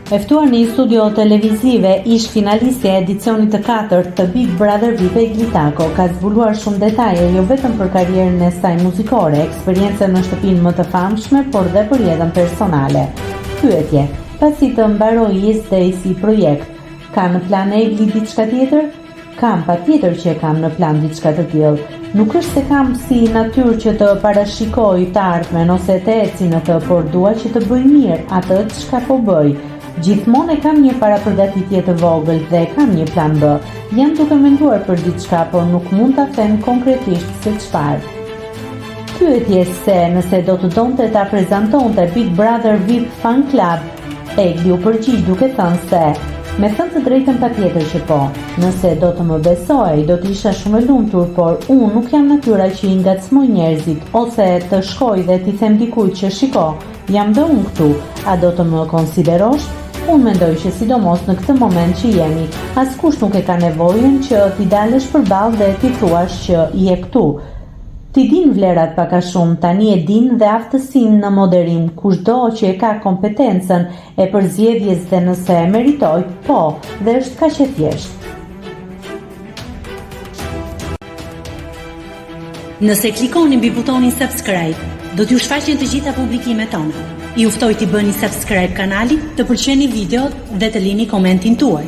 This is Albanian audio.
E ftuar në një studio televizive ish finalistja e edicionit të 4 të Big Brother VIP Glitako ka zbuluar shumë detaje jo vetëm për karrierën e saj muzikore, eksperiencën në shtëpinë më të famshme, por dhe për jetën personale. Pyetje: pasi të mbarojë Day si projekt, ka në plan e Egli diçka tjetër? Kam, patjetër që kam në plan diçka të tillë. Nuk është se kam si natyrë që të parashikoj të ardhmen ose të eci në të, por dua që të bëj mirë atë çka po bëj. Gjithmonë e kam një parapërgatitje të vogël dhe kam një plan B. Jam duke menduar për diçka, por nuk mund ta them konkretisht se çfarë. Pyetje se nëse do të donte ta prezantonte Big Brother VIP Fan Club, Egli u përgjigj duke thënë se me thënë të drejtën patjetër që po. Nëse do të më besoj, do të isha shumë e lumtur, por unë nuk jam natyra që i ngacmoj njerëzit ose të shkoj dhe t'i them dikujt që shiko, jam dhe unë këtu, a do të më konsiderosh? Unë mendoj që sidomos në këtë moment që jemi, askush nuk e ka nevojën që t'i dalësh përballë dhe t'i thuash që je këtu. Ti din vlerat pak a shumë, tani e din dhe aftësinë në moderim, kushdo që e ka kompetencën e përzgjedhjes dhe nëse e meritoj, po, dhe është kaq e thjeshtë. Nëse klikoni mbi butonin subscribe, do t'ju shfaqen të gjitha publikimet tona. Ju ftoj t'i bëni subscribe kanalit, të pëlqeni videot dhe të lini komentin tuaj.